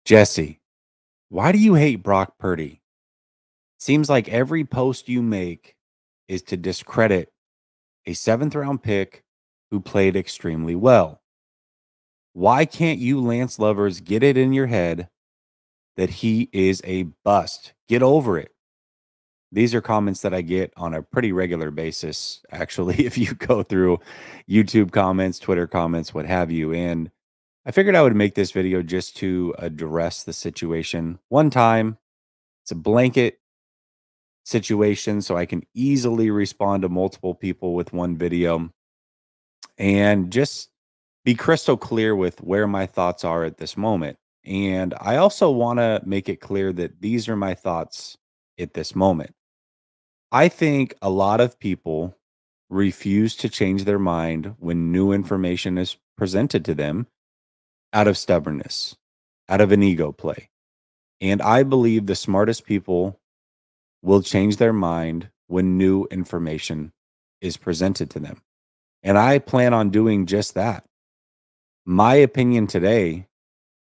Jesse, why do you hate Brock Purdy? Seems like every post you make is to discredit a seventh round pick who played extremely well. Why can't you Lance lovers get it in your head that he is a bust? Get over it. These are comments that I get on a pretty regular basis, actually, if you go through YouTube comments, Twitter comments, what have you. And I figured I would make this video just to address the situation one time. It's a blanket situation, so I can easily respond to multiple people with one video and just be crystal clear with where my thoughts are at this moment. And I also want to make it clear that these are my thoughts at this moment. I think a lot of people refuse to change their mind when new information is presented to them out of stubbornness, out of an ego play. And I believe the smartest people will change their mind when new information is presented to them. And I plan on doing just that. My opinion today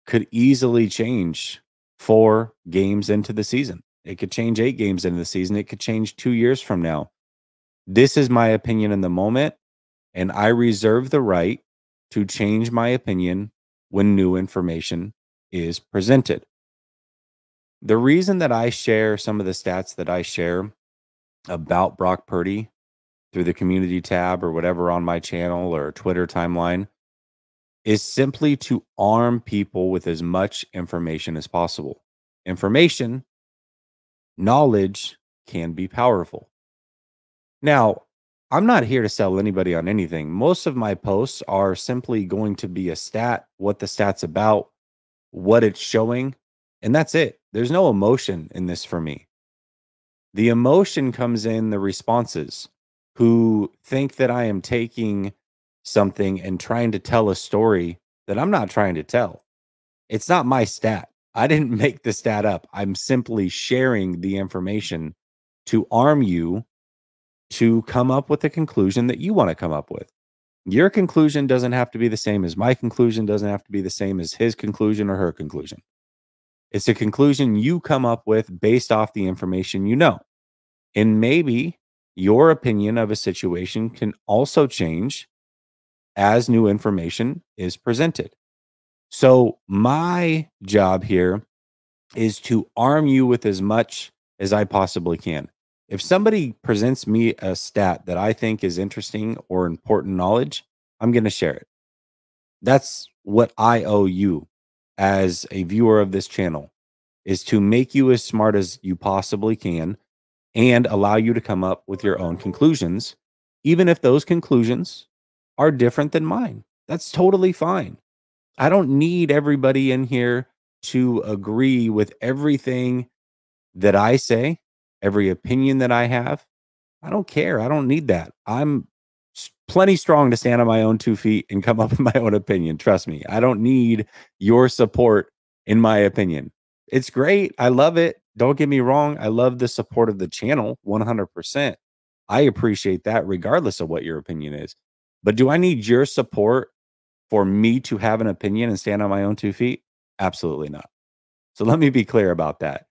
could easily change 4 games into the season. It could change 8 games into the season. It could change 2 years from now. This is my opinion in the moment, and I reserve the right to change my opinion when new information is presented. The reason that I share some of the stats that I share about Brock Purdy through the community tab or whatever on my channel or Twitter timeline is simply to arm people with as much information as possible. Information, knowledge can be powerful. Now, I'm not here to sell anybody on anything. Most of my posts are simply going to be a stat, what the stat's about, what it's showing, and that's it. There's no emotion in this for me. The emotion comes in the responses who think that I am taking something and trying to tell a story that I'm not trying to tell. It's not my stat. I didn't make the stat up. I'm simply sharing the information to arm you to come up with the conclusion that you want to come up with. Your conclusion doesn't have to be the same as my conclusion, doesn't have to be the same as his conclusion or her conclusion. It's a conclusion you come up with based off the information you know. And maybe your opinion of a situation can also change as new information is presented. So my job here is to arm you with as much as I possibly can. If somebody presents me a stat that I think is interesting or important knowledge, I'm going to share it. That's what I owe you as a viewer of this channel, is to make you as smart as you possibly can and allow you to come up with your own conclusions, even if those conclusions are different than mine. That's totally fine. I don't need everybody in here to agree with everything that I say, every opinion that I have. I don't care. I don't need that. I'm plenty strong to stand on my own 2 feet and come up with my own opinion. Trust me. I don't need your support in my opinion. It's great. I love it. Don't get me wrong. I love the support of the channel 100%. I appreciate that regardless of what your opinion is. But do I need your support for me to have an opinion and stand on my own 2 feet? Absolutely not. So let me be clear about that.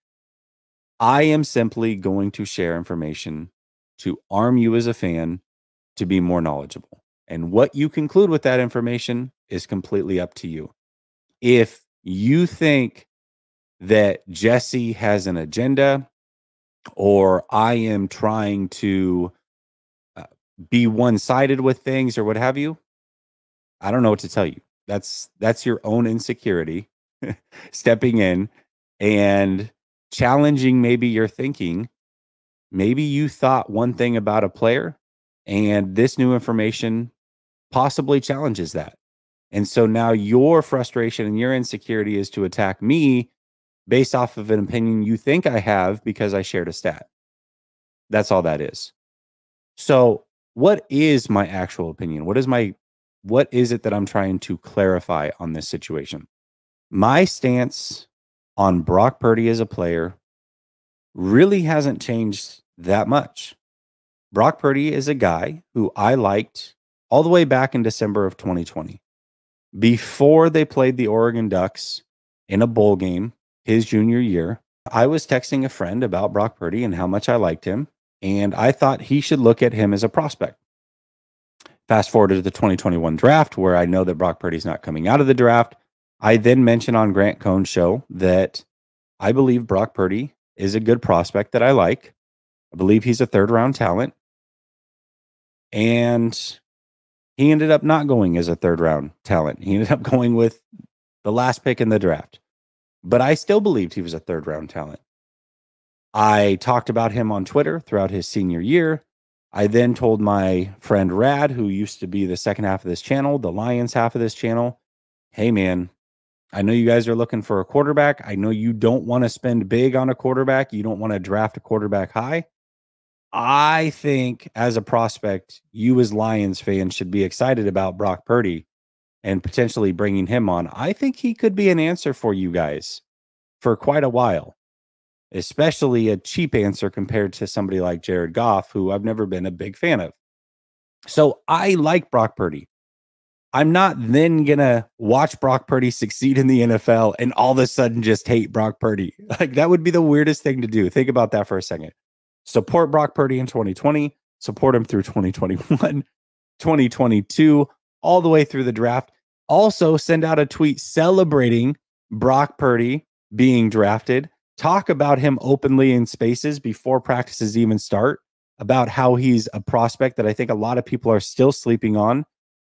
I am simply going to share information to arm you as a fan to be more knowledgeable. And what you conclude with that information is completely up to you. If you think that Jesse has an agenda or I am trying to be one-sided with things or what have you, I don't know what to tell you. That's your own insecurity stepping in and challenging maybe your thinking. Maybe you thought one thing about a player and this new information possibly challenges that. And so now your frustration and your insecurity is to attack me based off of an opinion you think I have because I shared a stat. That's all that is. So what is my actual opinion? What is it that I'm trying to clarify on this situation? My stance on Brock Purdy as a player really hasn't changed that much. Brock Purdy is a guy who I liked all the way back in December of 2020. Before they played the Oregon Ducks in a bowl game his junior year. I was texting a friend about Brock Purdy and how much I liked him, and I thought he should look at him as a prospect. Fast forward to the 2021 draft, where I know that Brock Purdy's not coming out of the draft. I then mentioned on Grant Cohn's show that I believe Brock Purdy is a good prospect that I like. I believe he's a third-round talent. And he ended up not going as a third-round talent. He ended up going with the last pick in the draft. But I still believed he was a third-round talent. I talked about him on Twitter throughout his senior year. I then told my friend Rad, who used to be the second half of this channel, the Lions half of this channel, hey, man, I know you guys are looking for a quarterback. I know you don't want to spend big on a quarterback. You don't want to draft a quarterback high. I think as a prospect, you as Lions fans should be excited about Brock Purdy and potentially bringing him on. I think he could be an answer for you guys for quite a while, especially a cheap answer compared to somebody like Jared Goff, who I've never been a big fan of. So I like Brock Purdy. I'm not then going to watch Brock Purdy succeed in the NFL and all of a sudden just hate Brock Purdy. Like, that would be the weirdest thing to do. Think about that for a second. Support Brock Purdy in 2020, support him through 2021, 2022, all the way through the draft. Also, send out a tweet celebrating Brock Purdy being drafted. Talk about him openly in spaces before practices even start, about how he's a prospect that I think a lot of people are still sleeping on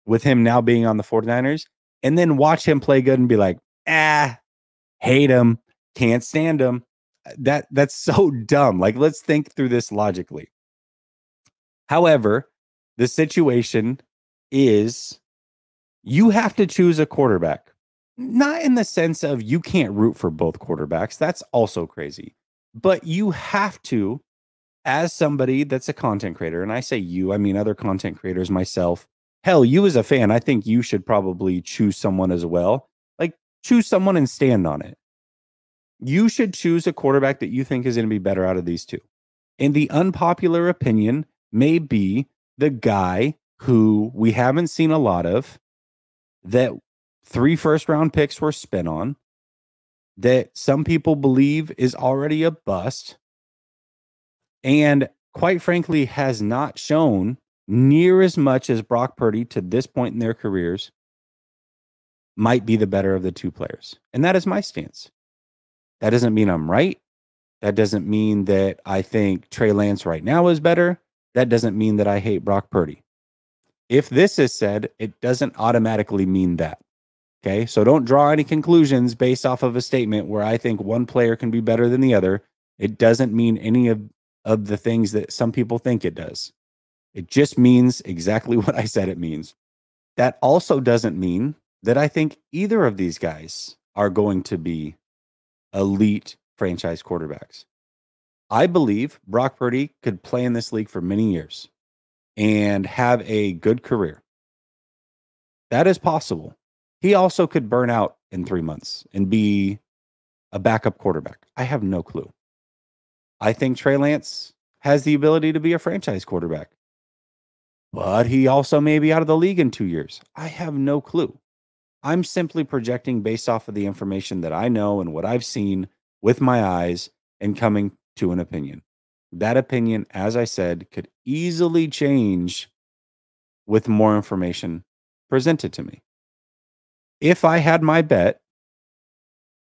with him now being on the 49ers, and then watch him play good and be like, hate him, can't stand him. That's so dumb. Like, let's think through this logically. However, the situation is you have to choose a quarterback, not in the sense of you can't root for both quarterbacks. That's also crazy. But you have to, as somebody that's a content creator, and I say you, I mean other content creators, myself. Hell, you as a fan, I think you should probably choose someone as well. Like, choose someone and stand on it. You should choose a quarterback that you think is going to be better out of these two. And the unpopular opinion may be the guy who we haven't seen a lot of, that 3 first-round picks were spent on, that some people believe is already a bust, and quite frankly has not shown near as much as Brock Purdy to this point in their careers, might be the better of the two players. And that is my stance. That doesn't mean I'm right. That doesn't mean that I think Trey Lance right now is better. That doesn't mean that I hate Brock Purdy. If this is said, it doesn't automatically mean that. Okay, so don't draw any conclusions based off of a statement where I think one player can be better than the other. It doesn't mean any of the things that some people think it does. It just means exactly what I said it means. That also doesn't mean that I think either of these guys are going to be elite franchise quarterbacks. I believe Brock Purdy could play in this league for many years and have a good career. That is possible. He also could burn out in 3 months and be a backup quarterback. I have no clue. I think Trey Lance has the ability to be a franchise quarterback, but he also may be out of the league in 2 years. I have no clue. I'm simply projecting based off of the information that I know and what I've seen with my eyes and coming to an opinion. That opinion, as I said, could easily change with more information presented to me. If I had my bet,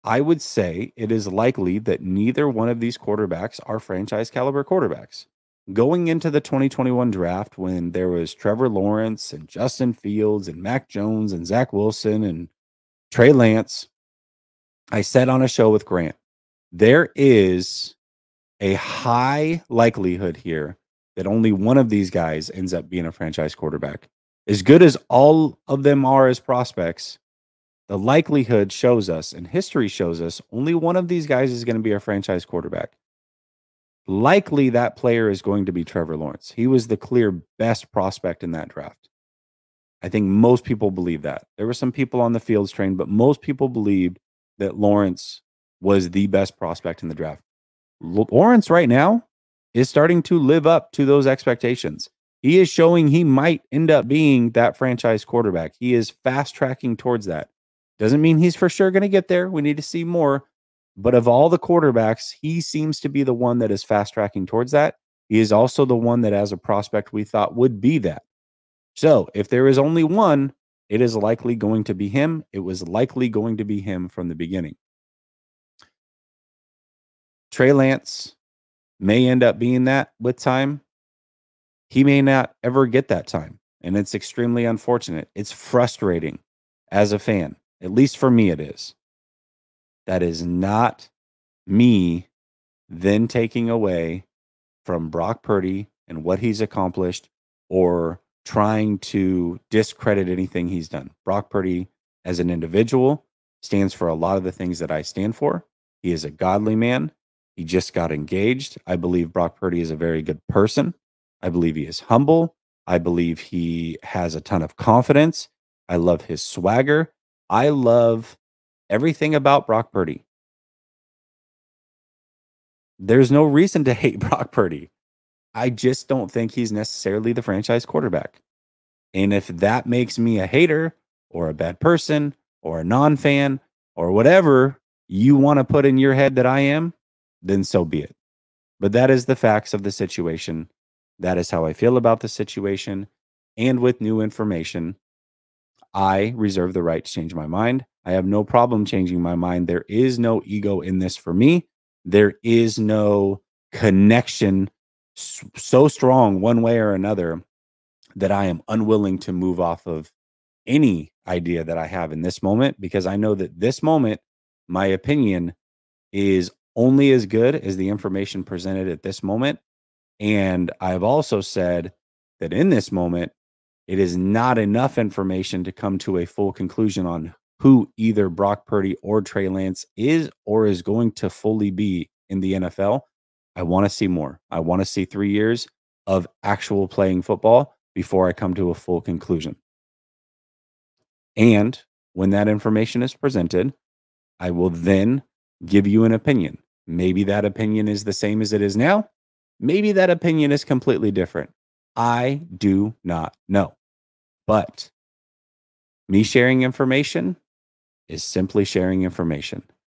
I would say it is likely that neither one of these quarterbacks are franchise caliber quarterbacks. Going into the 2021 draft, when there was Trevor Lawrence and Justin Fields and Mac Jones and Zach Wilson and Trey Lance, I said on a show with Grant, there is a high likelihood here that only one of these guys ends up being a franchise quarterback. As good as all of them are as prospects, the likelihood shows us, and history shows us, only one of these guys is going to be a franchise quarterback. Likely that player is going to be Trevor Lawrence. He was the clear best prospect in that draft. I think most people believe that. There were some people on the Fields train, but most people believed that Lawrence was the best prospect in the draft. Lawrence right now is starting to live up to those expectations. He is showing he might end up being that franchise quarterback. He is fast tracking towards that. Doesn't mean he's for sure going to get there. We need to see more. But of all the quarterbacks, he seems to be the one that is fast tracking towards that. He is also the one that, as a prospect, we thought would be that. So if there is only one, it is likely going to be him. It was likely going to be him from the beginning. Trey Lance may end up being that with time. He may not ever get that time. And it's extremely unfortunate. It's frustrating as a fan. At least for me, it is. That is not me then taking away from Brock Purdy and what he's accomplished or trying to discredit anything he's done. Brock Purdy, as an individual, stands for a lot of the things that I stand for. He is a godly man. He just got engaged. I believe Brock Purdy is a very good person. I believe he is humble. I believe he has a ton of confidence. I love his swagger. I love everything about Brock Purdy. There's no reason to hate Brock Purdy. I just don't think he's necessarily the franchise quarterback. And if that makes me a hater or a bad person or a non-fan or whatever you want to put in your head that I am, then so be it. But that is the facts of the situation. That is how I feel about the situation. And with new information, I reserve the right to change my mind. I have no problem changing my mind. There is no ego in this for me. There is no connection so strong one way or another that I am unwilling to move off of any idea that I have in this moment, because I know that this moment, my opinion is only as good as the information presented at this moment. And I've also said that in this moment, it is not enough information to come to a full conclusion on who either Brock Purdy or Trey Lance is or is going to fully be in the NFL. I want to see more. I want to see 3 years of actual playing football before I come to a full conclusion. And when that information is presented, I will then give you an opinion. Maybe that opinion is the same as it is now. Maybe that opinion is completely different. I do not know. But me sharing information is simply sharing information.